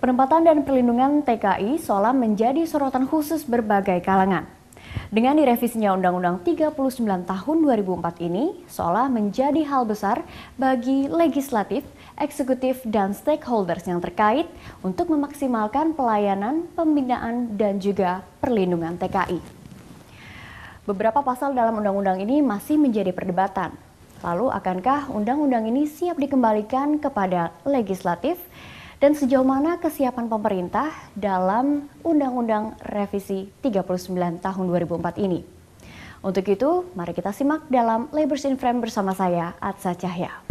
Penempatan dan perlindungan TKI seolah menjadi sorotan khusus berbagai kalangan. Dengan direvisinya Undang-Undang 39 tahun 2004 ini, seolah menjadi hal besar bagi legislatif, eksekutif, dan stakeholders yang terkait untuk memaksimalkan pelayanan, pembinaan, dan juga perlindungan TKI. Beberapa pasal dalam undang-undang ini masih menjadi perdebatan. Lalu, akankah undang-undang ini siap dikembalikan kepada legislatif? Dan sejauh mana kesiapan pemerintah dalam Undang-Undang Revisi 39 tahun 2004 ini? Untuk itu, mari kita simak dalam Labors in Frame bersama saya, Atsa Cahya.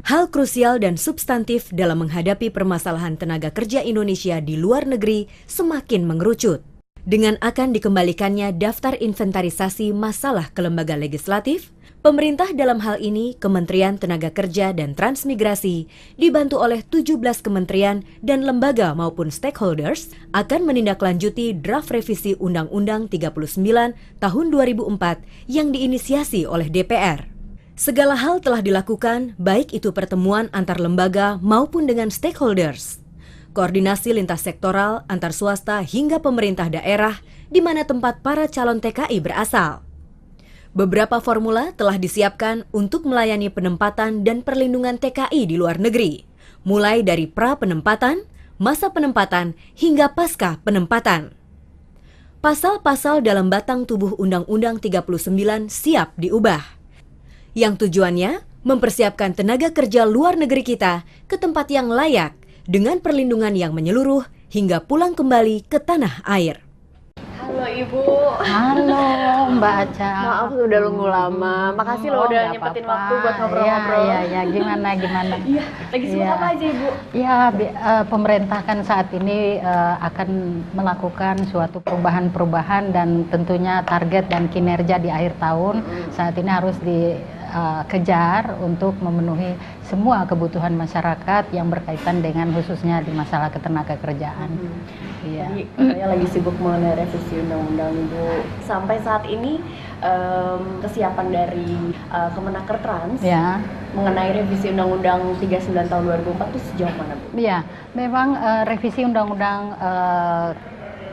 Hal krusial dan substantif dalam menghadapi permasalahan tenaga kerja Indonesia di luar negeri semakin mengerucut. Dengan akan dikembalikannya daftar inventarisasi masalah ke lembaga legislatif, pemerintah dalam hal ini Kementerian Tenaga Kerja dan Transmigrasi dibantu oleh 17 kementerian dan lembaga maupun stakeholders akan menindaklanjuti draft revisi Undang-Undang 39 tahun 2004 yang diinisiasi oleh DPR. Segala hal telah dilakukan, baik itu pertemuan antar lembaga maupun dengan stakeholders. Koordinasi lintas sektoral antar swasta hingga pemerintah daerah di mana tempat para calon TKI berasal. Beberapa formula telah disiapkan untuk melayani penempatan dan perlindungan TKI di luar negeri, mulai dari pra-penempatan, masa penempatan, hingga pasca penempatan. Pasal-pasal dalam batang tubuh Undang-Undang 39 siap diubah, yang tujuannya mempersiapkan tenaga kerja luar negeri kita ke tempat yang layak, dengan perlindungan yang menyeluruh hingga pulang kembali ke tanah air. Halo Ibu. Halo Mbak Aca. Maaf sudah nunggu lama. Makasih loh udah nyempetin waktu buat ngobrol-ngobrol. Iya, gimana? Iya, lagi sibuk apa aja Ibu? Ya, pemerintah kan saat ini akan melakukan suatu perubahan-perubahan dan tentunya target dan kinerja di akhir tahun saat ini harus dikejar untuk memenuhi semua kebutuhan masyarakat yang berkaitan dengan khususnya di masalah ketenaga kerjaan. Iya. Jadi katanya lagi sibuk mengenai revisi undang-undang Ibu. Sampai saat ini kesiapan dari Kemenaker Trans mengenai revisi Undang-Undang 39 tahun 2004 itu sejauh mana Bu? Iya, memang revisi Undang-Undang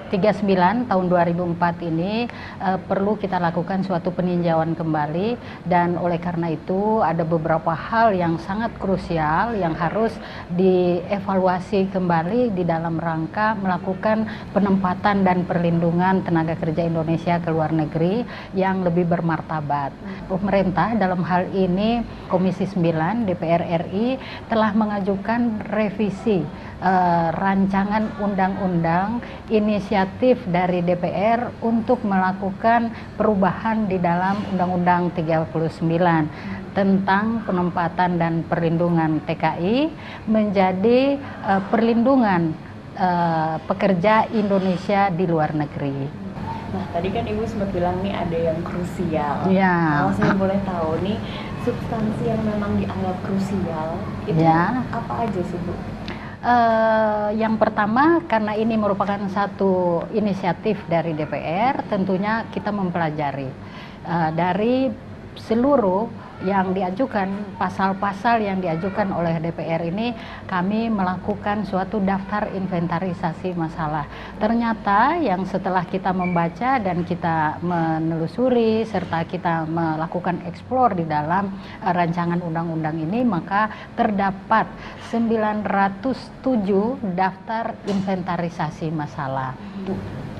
39 tahun 2004 ini perlu kita lakukan suatu peninjauan kembali, dan oleh karena itu ada beberapa hal yang sangat krusial yang harus dievaluasi kembali di dalam rangka melakukan penempatan dan perlindungan tenaga kerja Indonesia ke luar negeri yang lebih bermartabat. Pemerintah dalam hal ini Komisi 9 DPR RI telah mengajukan revisi rancangan undang-undang inisiatif dari DPR untuk melakukan perubahan di dalam Undang-Undang 39 tentang penempatan dan perlindungan TKI menjadi perlindungan pekerja Indonesia di luar negeri. Nah, tadi kan Ibu sempat bilang nih ada yang krusial. Ya. Kalau saya boleh tahu nih, substansi yang memang dianggap krusial itu apa aja sih Bu? Yang pertama, karena ini merupakan satu inisiatif dari DPR, tentunya kita mempelajari dari seluruh yang diajukan, pasal-pasal yang diajukan oleh DPR ini, kami melakukan suatu daftar inventarisasi masalah. Ternyata yang setelah kita membaca dan kita menelusuri serta kita melakukan eksplor di dalam rancangan undang-undang ini, maka terdapat 907 daftar inventarisasi masalah.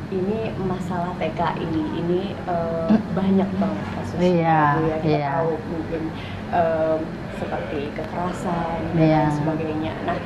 Ini masalah TKI ini banyak banget kasusnya. Iya, kita tahu mungkin seperti kekerasan dan sebagainya. Nah,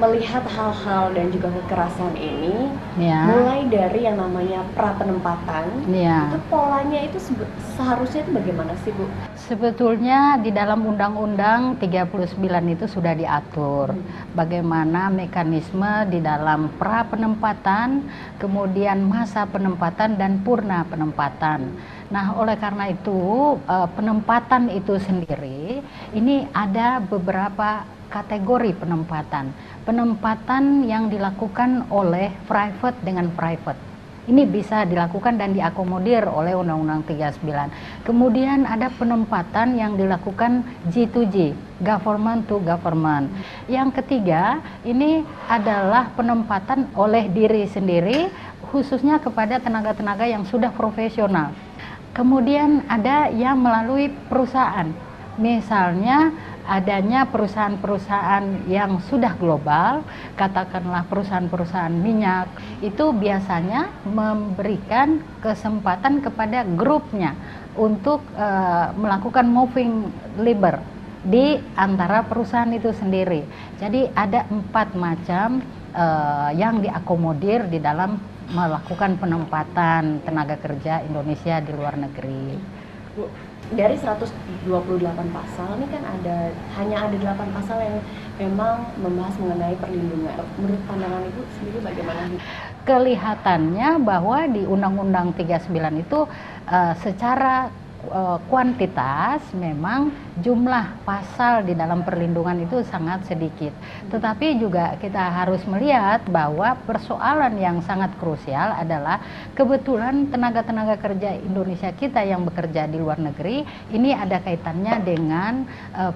melihat hal-hal dan juga kekerasan ini, mulai dari yang namanya pra-penempatan, itu polanya itu seharusnya itu bagaimana sih Bu? Sebetulnya di dalam Undang-Undang 39 itu sudah diatur bagaimana mekanisme di dalam pra-penempatan, kemudian masa penempatan dan purna penempatan. Nah, oleh karena itu penempatan itu sendiri ini ada beberapa kategori penempatan. Penempatan yang dilakukan oleh private dengan private. Ini bisa dilakukan dan diakomodir oleh Undang-Undang 39. Kemudian ada penempatan yang dilakukan G2G, government to government. Yang ketiga, ini adalah penempatan oleh diri sendiri, khususnya kepada tenaga-tenaga yang sudah profesional. Kemudian ada yang melalui perusahaan, misalnya adanya perusahaan-perusahaan yang sudah global, katakanlah perusahaan-perusahaan minyak, itu biasanya memberikan kesempatan kepada grupnya untuk melakukan moving labor di antara perusahaan itu sendiri. Jadi ada 4 macam yang diakomodir di dalam melakukan penempatan tenaga kerja Indonesia di luar negeri. Bu, dari 128 pasal ini kan hanya ada 8 pasal yang memang membahas mengenai perlindungan. Menurut pandangan Ibu sendiri bagaimana? Kelihatannya bahwa di Undang-Undang 39 itu secara kuantitas memang jumlah pasal di dalam perlindungan itu sangat sedikit. Tetapi juga kita harus melihat bahwa persoalan yang sangat krusial adalah kebetulan tenaga-tenaga kerja Indonesia kita yang bekerja di luar negeri ini ada kaitannya dengan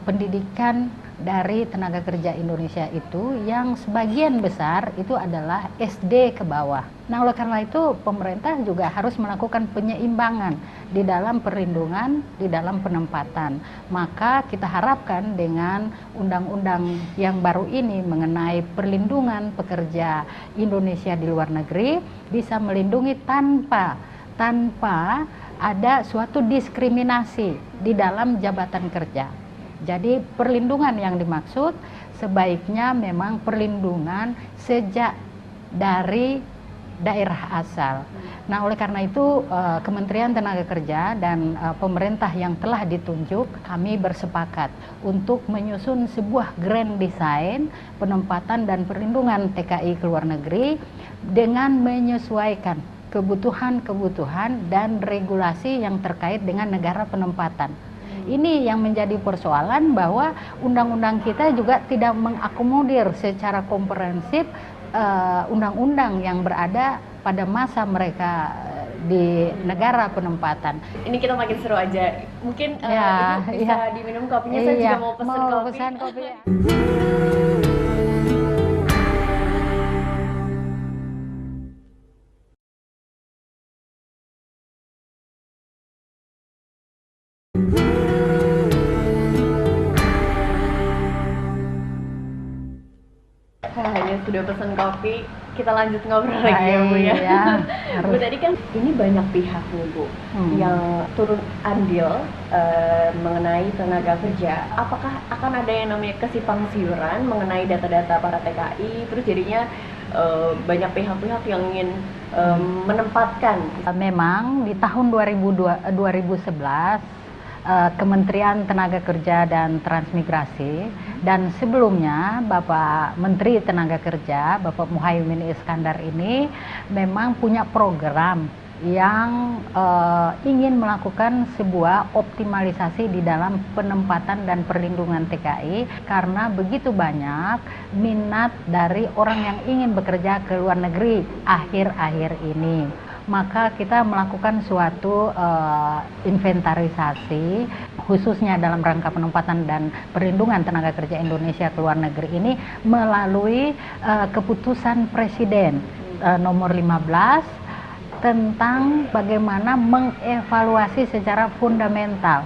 pendidikan dari tenaga kerja Indonesia itu yang sebagian besar itu adalah SD ke bawah. Nah, oleh karena itu pemerintah juga harus melakukan penyeimbangan di dalam perlindungan, di dalam penempatan. Maka kita harapkan dengan undang-undang yang baru ini mengenai perlindungan pekerja Indonesia di luar negeri bisa melindungi tanpa ada suatu diskriminasi di dalam jabatan kerja. Jadi perlindungan yang dimaksud sebaiknya memang perlindungan sejak dari daerah asal. Nah, oleh karena itu Kementerian Tenaga Kerja dan pemerintah yang telah ditunjuk, kami bersepakat untuk menyusun sebuah grand design penempatan dan perlindungan TKI ke luar negeri dengan menyesuaikan kebutuhan-kebutuhan dan regulasi yang terkait dengan negara penempatan. Ini yang menjadi persoalan bahwa undang-undang kita juga tidak mengakomodir secara komprehensif undang-undang yang berada pada masa mereka di negara penempatan. Ini kita makin seru aja. Mungkin Ya, Ibu bisa diminum kopinya, saya juga mau pesen kopi. Ya sudah pesan kopi, kita lanjut ngobrol lagi ya Bu ya. Iya, Bu, tadi kan ini banyak pihak nih Bu yang turun andil mengenai tenaga kerja. Apakah akan ada yang namanya kesimpang siuran mengenai data-data para TKI, terus jadinya banyak pihak-pihak yang ingin menempatkan? Memang di tahun 2011 Kementerian Tenaga Kerja dan Transmigrasi dan sebelumnya Bapak Menteri Tenaga Kerja Bapak Muhaimin Iskandar ini memang punya program yang ingin melakukan sebuah optimalisasi di dalam penempatan dan perlindungan TKI karena begitu banyak minat dari orang yang ingin bekerja ke luar negeri akhir-akhir ini. Maka kita melakukan suatu inventarisasi khususnya dalam rangka penempatan dan perlindungan tenaga kerja Indonesia ke luar negeri ini melalui keputusan Presiden nomor 15 tentang bagaimana mengevaluasi secara fundamental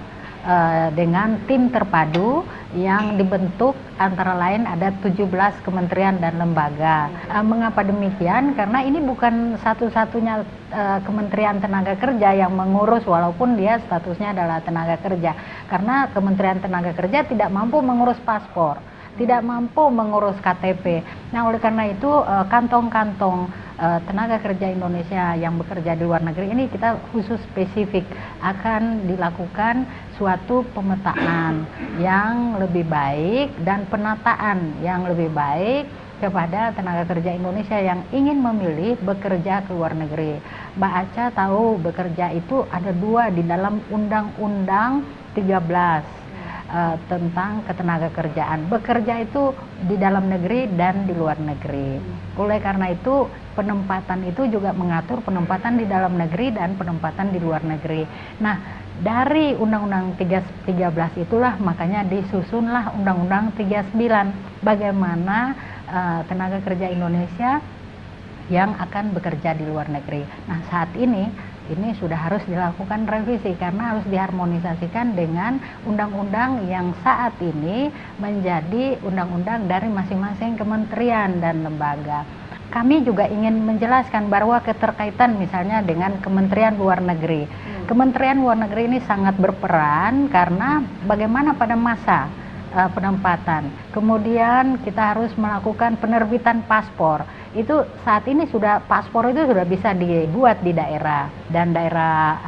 dengan tim terpadu yang dibentuk antara lain ada 17 kementerian dan lembaga. Mengapa demikian? Karena ini bukan satu-satunya Kementerian Tenaga Kerja yang mengurus walaupun dia statusnya adalah tenaga kerja. Karena Kementerian Tenaga Kerja tidak mampu mengurus paspor, tidak mampu mengurus KTP. Nah, oleh karena itu kantong-kantong tenaga kerja Indonesia yang bekerja di luar negeri ini kita khusus spesifik akan dilakukan suatu pemetaan yang lebih baik dan penataan yang lebih baik kepada tenaga kerja Indonesia yang ingin memilih bekerja ke luar negeri. Mbak Aca tahu bekerja itu ada 2 di dalam Undang-Undang 13. tentang ketenagakerjaan. Bekerja itu di dalam negeri dan di luar negeri. Oleh karena itu penempatan itu juga mengatur penempatan di dalam negeri dan penempatan di luar negeri. Nah, dari Undang-Undang 13 itulah makanya disusunlah Undang-Undang 39 bagaimana tenaga kerja Indonesia yang akan bekerja di luar negeri. Nah, saat ini sudah harus dilakukan revisi karena harus diharmonisasikan dengan undang-undang yang saat ini menjadi undang-undang dari masing-masing kementerian dan lembaga. Kami juga ingin menjelaskan bahwa keterkaitan misalnya dengan Kementerian Luar Negeri. Kementerian Luar Negeri ini sangat berperan karena bagaimana pada masa penempatan. Kemudian kita harus melakukan penerbitan paspor. Itu saat ini paspor itu sudah bisa dibuat di daerah, dan daerah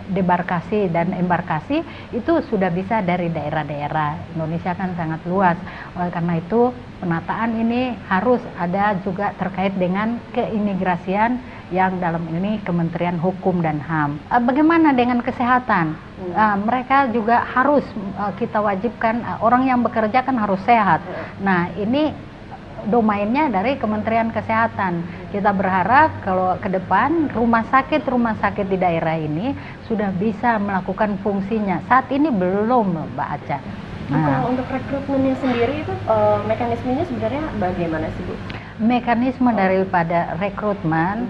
debarkasi dan embarkasi itu sudah bisa dari daerah-daerah. Indonesia kan sangat luas. Oleh karena itu penataan ini harus ada juga terkait dengan keimigrasian yang dalam ini Kementerian Hukum dan HAM. Bagaimana dengan kesehatan? Mereka juga harus kita wajibkan, orang yang bekerja kan harus sehat. Nah, ini domainnya dari Kementerian Kesehatan. Kita berharap kalau ke depan rumah sakit di daerah ini sudah bisa melakukan fungsinya. Saat ini belum, Mbak Aca. Kalau untuk rekrutmennya sendiri itu mekanismenya sebenarnya bagaimana sih, Bu? Mekanisme daripada rekrutmen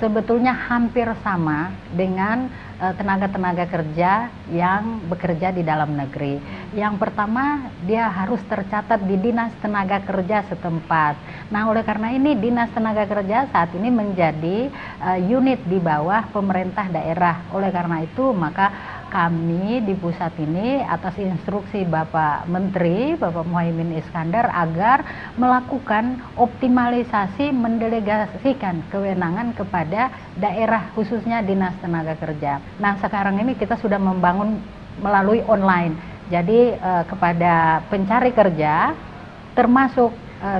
sebetulnya hampir sama dengan tenaga-tenaga kerja yang bekerja di dalam negeri. Yang pertama, dia harus tercatat di Dinas Tenaga Kerja setempat. Nah, oleh karena ini Dinas Tenaga Kerja saat ini menjadi unit di bawah pemerintah daerah. Oleh karena itu, maka kami di pusat ini atas instruksi Bapak Menteri, Bapak Muhaimin Iskandar, agar melakukan optimalisasi mendelegasikan kewenangan kepada daerah, khususnya Dinas Tenaga Kerja. Nah, sekarang ini kita sudah membangun melalui online. Jadi kepada pencari kerja, termasuk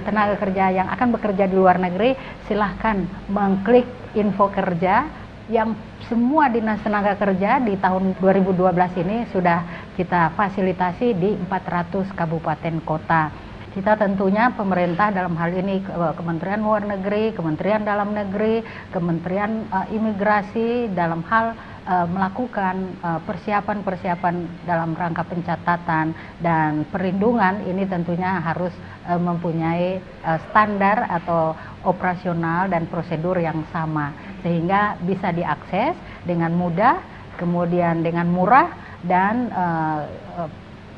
tenaga kerja yang akan bekerja di luar negeri, silahkan mengklik info kerja yang semua Dinas Tenaga Kerja di tahun 2012 ini sudah kita fasilitasi di 400 kabupaten kota. Kita tentunya pemerintah dalam hal ini Kementerian Luar Negeri, Kementerian Dalam Negeri, Kementerian Imigrasi dalam hal melakukan persiapan-persiapan dalam rangka pencatatan dan perlindungan ini tentunya harus mempunyai standar atau operasional dan prosedur yang sama sehingga bisa diakses dengan mudah, kemudian dengan murah dan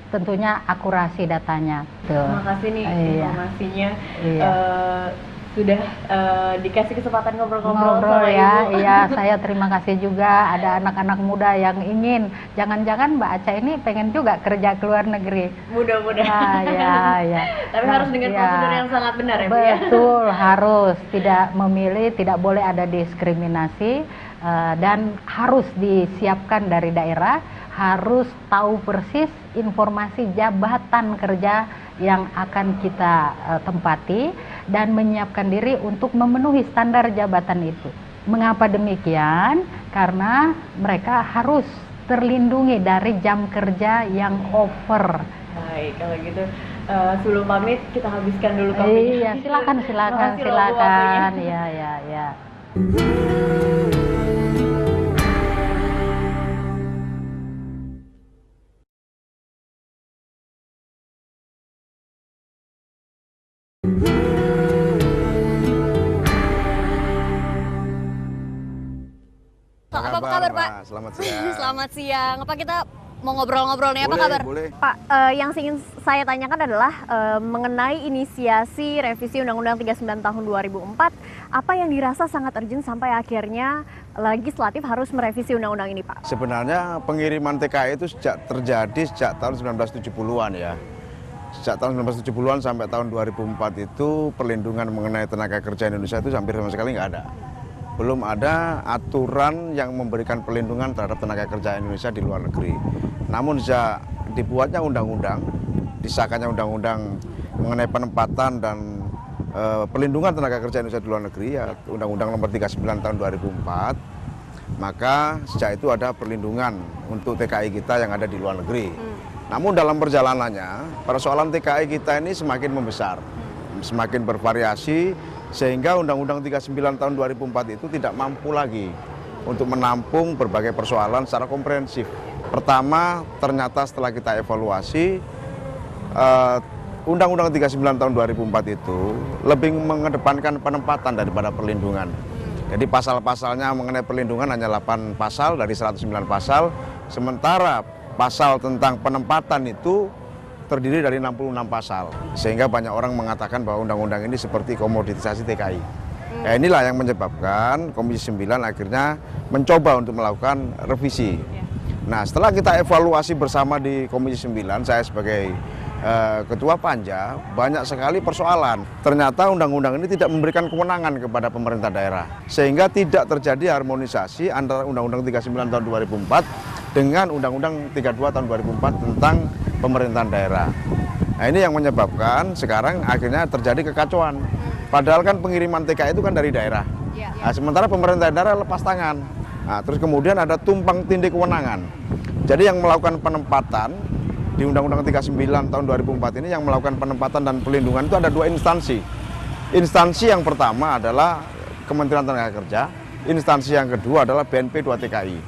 tentunya akurasi datanya. Terima kasih nih informasinya. Sudah dikasih kesempatan ngobrol-ngobrol sama Ibu. Iya, saya terima kasih juga ada anak-anak muda yang ingin, jangan-jangan Mbak Aca ini pengen juga kerja ke luar negeri. Mudah-mudahan. Ya. Tapi harus dengan prosedur yang sangat benar ya, Bu ya. Betul, harus tidak memilih, tidak boleh ada diskriminasi dan harus disiapkan dari daerah, harus tahu persis informasi jabatan kerja yang akan kita tempati dan menyiapkan diri untuk memenuhi standar jabatan itu. Mengapa demikian? Karena mereka harus terlindungi dari jam kerja yang over. Baik, kalau gitu sebelum pamit kita habiskan dulu kopinya. Iya, silakan. Ya. Apa kabar, Pak? Selamat siang. Selamat siang. Apa kita mau ngobrol-ngobrol nih? Apa kabar? Boleh. Pak, yang ingin saya tanyakan adalah mengenai inisiasi revisi Undang-Undang 39 tahun 2004. Apa yang dirasa sangat urgent sampai akhirnya legislatif harus merevisi undang-undang ini, Pak? Sebenarnya pengiriman TKI itu terjadi sejak tahun 1970-an ya. Sejak tahun 1970-an sampai tahun 2004 itu perlindungan mengenai tenaga kerja Indonesia itu hampir sama sekali nggak ada. Belum ada aturan yang memberikan perlindungan terhadap tenaga kerja Indonesia di luar negeri. Namun sejak dibuatnya undang-undang, disahkannya undang-undang mengenai penempatan dan perlindungan tenaga kerja Indonesia di luar negeri, ya Undang-Undang Nomor 39 tahun 2004, maka sejak itu ada perlindungan untuk TKI kita yang ada di luar negeri. Namun dalam perjalanannya, persoalan TKI kita ini semakin membesar, semakin bervariasi, sehingga Undang-Undang 39 tahun 2004 itu tidak mampu lagi untuk menampung berbagai persoalan secara komprehensif. Pertama, ternyata setelah kita evaluasi, Undang-Undang 39 tahun 2004 itu lebih mengedepankan penempatan daripada perlindungan. Jadi pasal-pasalnya mengenai perlindungan hanya 8 pasal dari 109 pasal, sementara pasal tentang penempatan itu terdiri dari 66 pasal. Sehingga banyak orang mengatakan bahwa undang-undang ini seperti komoditisasi TKI. Nah, inilah yang menyebabkan Komisi 9 akhirnya mencoba untuk melakukan revisi. Nah, setelah kita evaluasi bersama di Komisi 9, saya sebagai Ketua Panja, banyak sekali persoalan. Ternyata undang-undang ini tidak memberikan kewenangan kepada pemerintah daerah. Sehingga tidak terjadi harmonisasi antara Undang-Undang 39 tahun 2004 dengan Undang-Undang 32 tahun 2004 tentang pemerintahan daerah. Nah, ini yang menyebabkan sekarang akhirnya terjadi kekacauan. Padahal kan pengiriman TKI itu kan dari daerah. Nah, sementara pemerintah daerah lepas tangan. Nah, terus kemudian ada tumpang tindih kewenangan. Jadi yang melakukan penempatan di Undang-Undang 39 tahun 2004 ini yang melakukan penempatan dan pelindungan itu ada 2 instansi. Instansi yang pertama adalah Kementerian Tenaga Kerja, instansi yang kedua adalah BNP 2 TKI.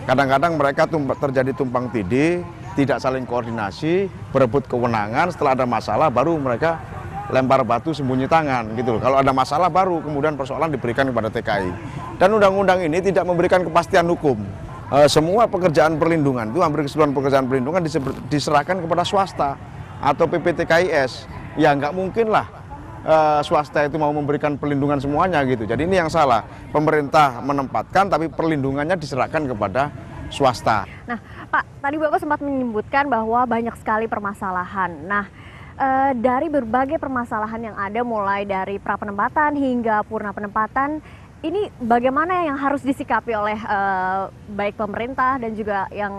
Kadang-kadang mereka terjadi tumpang tindih, tidak saling koordinasi, berebut kewenangan, setelah ada masalah baru mereka lempar batu sembunyi tangan gitu loh. Kalau ada masalah baru kemudian persoalan diberikan kepada TKI. Dan undang-undang ini tidak memberikan kepastian hukum. Semua pekerjaan perlindungan itu, hampir keseluruhan pekerjaan perlindungan diserahkan kepada swasta atau PPTKIS. Ya nggak mungkin lah swasta itu mau memberikan perlindungan semuanya gitu. Jadi ini yang salah. Pemerintah menempatkan tapi perlindungannya diserahkan kepada swasta. Nah, Pak, tadi Bapak sempat menyebutkan bahwa banyak sekali permasalahan. Nah, dari berbagai permasalahan yang ada mulai dari pra penempatan hingga purna penempatan, ini bagaimana yang harus disikapi oleh baik pemerintah dan juga yang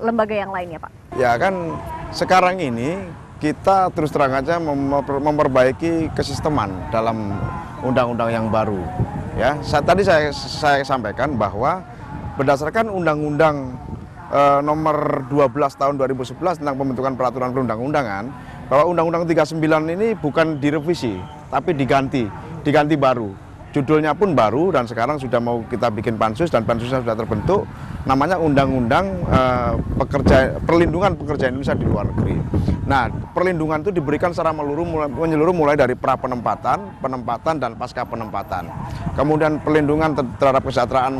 lembaga yang lainnya, Pak? Ya kan sekarang ini kita terus terang aja memperbaiki kesisteman dalam undang-undang yang baru. Ya, tadi saya sampaikan bahwa berdasarkan Undang-Undang nomor 12 tahun 2011 tentang pembentukan peraturan perundang-undangan, bahwa Undang-Undang 39 ini bukan direvisi, tapi diganti baru. Judulnya pun baru dan sekarang sudah mau kita bikin pansus dan pansusnya sudah terbentuk, namanya Undang-Undang Perlindungan Pekerja Indonesia di Luar Negeri. Nah, perlindungan itu diberikan secara menyeluruh mulai dari pra penempatan dan pasca penempatan. Kemudian perlindungan terhadap kesejahteraan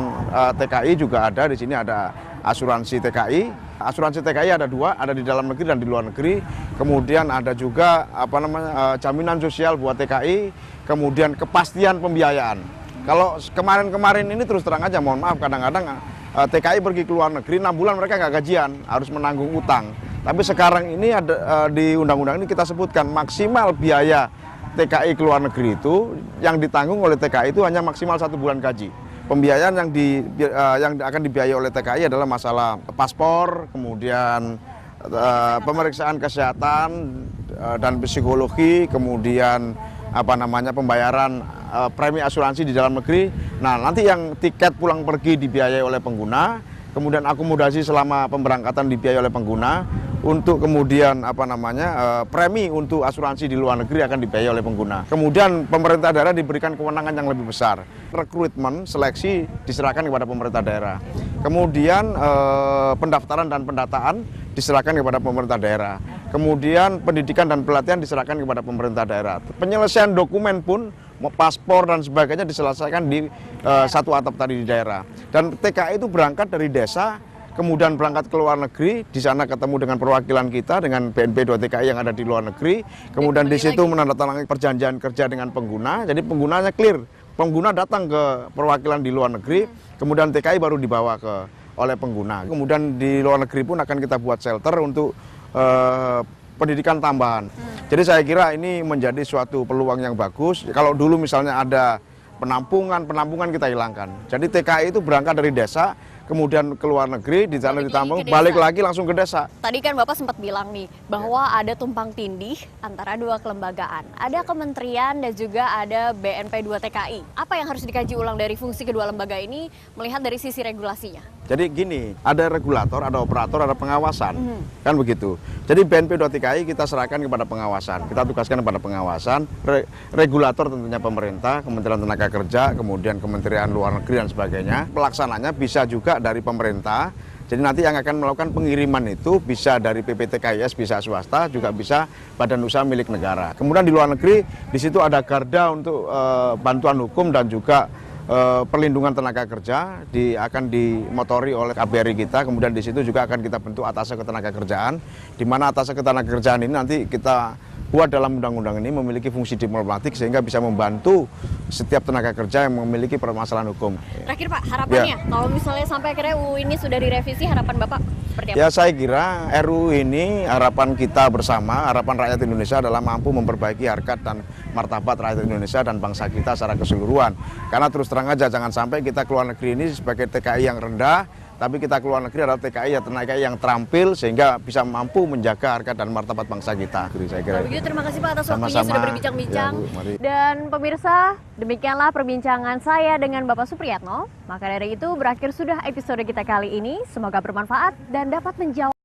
TKI juga ada. Di sini ada asuransi TKI. Asuransi TKI ada 2, ada di dalam negeri dan di luar negeri. Kemudian ada juga jaminan sosial buat TKI, kemudian kepastian pembiayaan. Kalau kemarin-kemarin ini terus terang aja, mohon maaf, kadang-kadang TKI pergi ke luar negeri, 6 bulan mereka nggak gajian, harus menanggung utang. Tapi sekarang ini ada di undang-undang ini kita sebutkan maksimal biaya TKI ke luar negeri itu yang ditanggung oleh TKI itu hanya maksimal 1 bulan gaji. Pembiayaan yang akan dibiayai oleh TKI adalah masalah paspor, kemudian pemeriksaan kesehatan dan psikologi, kemudian pembayaran premi asuransi di dalam negeri. Nah, nanti yang tiket pulang pergi dibiayai oleh pengguna, kemudian akomodasi selama pemberangkatan dibiayai oleh pengguna, untuk kemudian premi untuk asuransi di luar negeri akan dibiayai oleh pengguna. Kemudian pemerintah daerah diberikan kewenangan yang lebih besar. Rekrutmen, seleksi diserahkan kepada pemerintah daerah. Kemudian pendaftaran dan pendataan diserahkan kepada pemerintah daerah. Kemudian pendidikan dan pelatihan diserahkan kepada pemerintah daerah. Penyelesaian dokumen pun, paspor dan sebagainya diselesaikan di satu atap tadi di daerah. Dan TKI itu berangkat dari desa, kemudian berangkat ke luar negeri, di sana ketemu dengan perwakilan kita, dengan BNP 2 TKI yang ada di luar negeri, kemudian di situ menandatangani perjanjian kerja dengan pengguna, jadi penggunanya clear, pengguna datang ke perwakilan di luar negeri, kemudian TKI baru dibawa oleh pengguna. Kemudian di luar negeri pun akan kita buat shelter untuk pendidikan tambahan. Jadi saya kira ini menjadi suatu peluang yang bagus. Kalau dulu misalnya ada penampungan kita hilangkan. Jadi TKI itu berangkat dari desa, kemudian ke luar negeri, di sana Balik ditampung, lagi ke balik desa. lagi langsung ke desa. Tadi kan Bapak sempat bilang nih bahwa ada tumpang tindih antara dua kelembagaan. Ada kementerian dan juga ada BNP 2 TKI. Apa yang harus dikaji ulang dari fungsi kedua lembaga ini melihat dari sisi regulasinya? Jadi gini, ada regulator, ada operator, ada pengawasan, kan begitu. Jadi BNP 2 TKI kita serahkan kepada pengawasan, kita tugaskan kepada pengawasan, regulator tentunya pemerintah, Kementerian Tenaga Kerja, kemudian Kementerian Luar Negeri dan sebagainya. Pelaksananya bisa juga dari pemerintah. Jadi nanti yang akan melakukan pengiriman itu bisa dari PPTKIS, bisa swasta, juga bisa badan usaha milik negara. Kemudian di luar negeri, di situ ada garda untuk bantuan hukum dan juga perlindungan tenaga kerja akan dimotori oleh KBRI kita. Kemudian di situ juga akan kita bentuk atasnya ketenaga kerjaan, di mana atasnya ketenaga kerjaan ini nanti kita buat dalam undang-undang ini memiliki fungsi diplomatik sehingga bisa membantu setiap tenaga kerja yang memiliki permasalahan hukum. Terakhir Pak, harapannya kalau misalnya sampai akhirnya UU ini sudah direvisi, harapan Bapak seperti apa? Ya saya kira RUU ini harapan kita bersama, harapan rakyat Indonesia adalah mampu memperbaiki harkat dan martabat rakyat Indonesia dan bangsa kita secara keseluruhan. Karena terus terang aja jangan sampai kita keluar negeri ini sebagai TKI yang rendah, tapi kita keluar negeri adalah TKI yang terampil sehingga bisa mampu menjaga harkat dan martabat bangsa kita. Jadi saya kira. Kalau begitu terima kasih Pak atas waktunya Sama-sama. sudah berbincang-bincang. Ya, Bu, mari. Dan pemirsa, demikianlah perbincangan saya dengan Bapak Supriyatno. Maka dari itu berakhir sudah episode kita kali ini. Semoga bermanfaat dan dapat menjawab